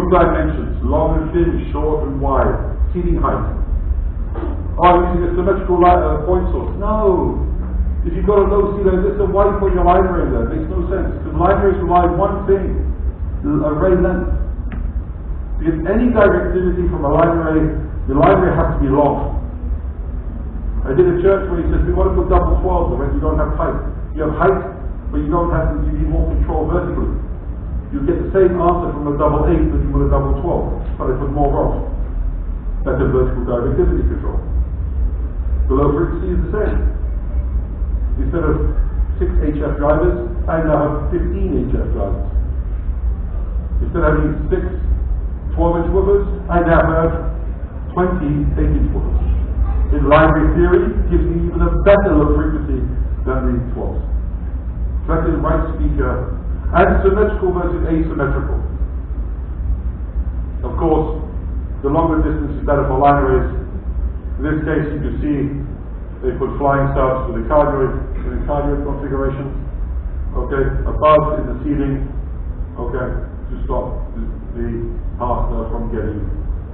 dimensions, long and thin, short and wide, seating height. Are you using a symmetrical point source? No! If you've got a low ceiling, this is why you put your library in there. It makes no sense. Because libraries provide one thing, array length. To get any directivity from a library, the library has to be long. I did a church where he said, we want to put double 12s, but you don't have height. You have height, but you don't have, you need more control vertically. You get the same answer from a double 8 that you would a double 12, but it put more rods. That's a vertical directivity control. The low frequency is the same. Instead of 6 HF drivers, I now have 15 HF drivers. Instead of having 6 12-inch woofers, I now have 20 8-inch woofers. In library theory, gives me even a better low frequency than the 12s. So that's the right speaker. And symmetrical versus asymmetrical. Of course, the longer distance is better for libraries. In this case, you can see they put flying subs with the cardioid configuration. Okay, above is the ceiling. Okay, to stop the partner from getting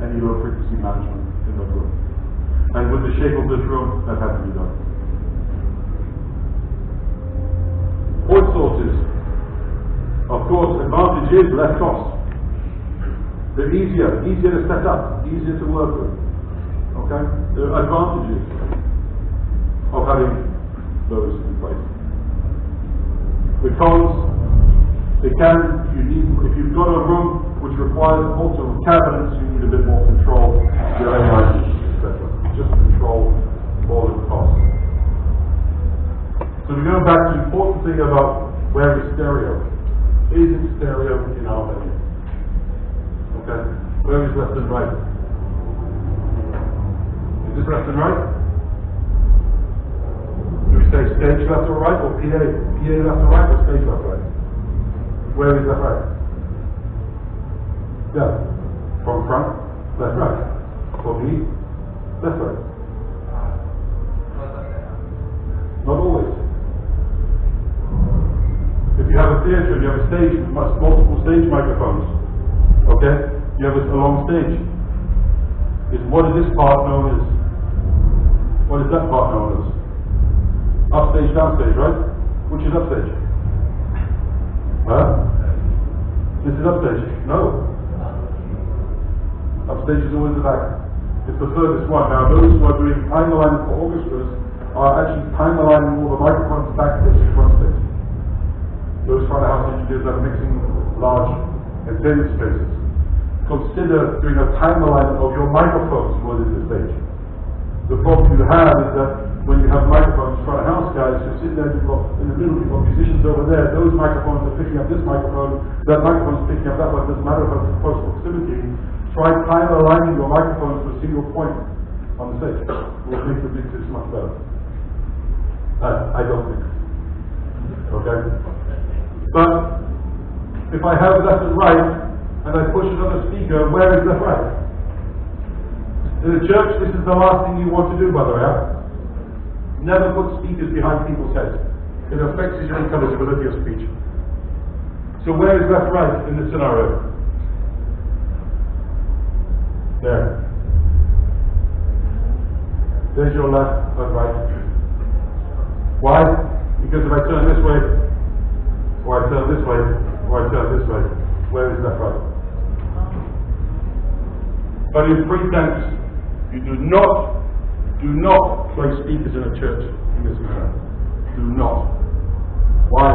any low frequency management in the room. And with the shape of this room, that had to be done. Point sources. Of course, advantage is less cost. They're easier to set up, easier to work with. Okay? There are advantages of having those in place. The cons, if you've got a room which requires multiple cabinets, you need a bit more control, your AI, etc. Just control all the costs. So we go back to the important thing about where is stereo. Is it stereo in our venue? Okay. Where is left and right? Is this left and right? Do we say stage left or right, or PA left or right, or stage left or right? Where is left right? Yeah. From front, left right. For me, left right. Not always. If you have a theatre and you have a stage with multiple stage microphones, okay, you have a long stage. What is this part known as? What is that part known as? Upstage, downstage, right? Which is upstage? Huh? This is upstage? No. Upstage is always the back. It's the furthest one. Now those who are doing time alignment for orchestras are actually time aligning all the microphones backstage to front stage. Those front of house engineers that are mixing large and thin spaces. Consider doing a time alignment of your microphones more than the stage. The problem you have is that when you have microphones, front of house guys, you're sitting there, you've got, in the middle, you've got musicians over there, those microphones are picking up this microphone, that microphone is picking up that one, it doesn't matter if it's close proximity. Try time aligning your microphones to a single point on the stage. It will make the mixes much better. I don't think. Okay? But if I have left and right, and I push another speaker, where is left right? In the church, this is the last thing you want to do, by the way. Never put speakers behind people's heads. It affects your intelligibility of speech. So where is left right in this scenario? There. There's your left and right. Why? Because if I turn this way, or I turn this way, or I turn this way, where is left right? But in pretense, you do not play speakers in a church in this manner. Do not. Why?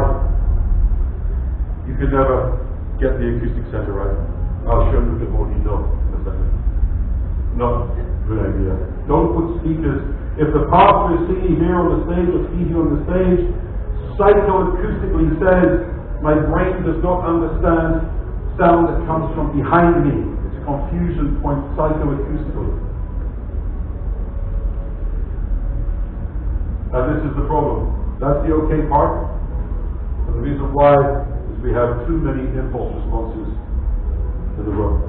You can never get the acoustic center right. I'll show you a bit more detail in a second. Not a good idea. Don't put speakers. If the pastor is singing here on the stage or speaking on the stage, psychoacoustically says, my brain does not understand sound that comes from behind me. It's a confusion point psychoacoustically. And this is the problem. That's the okay part. And the reason why is we have too many impulse responses in the room.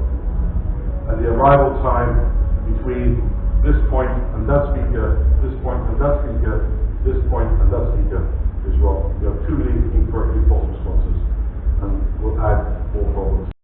And the arrival time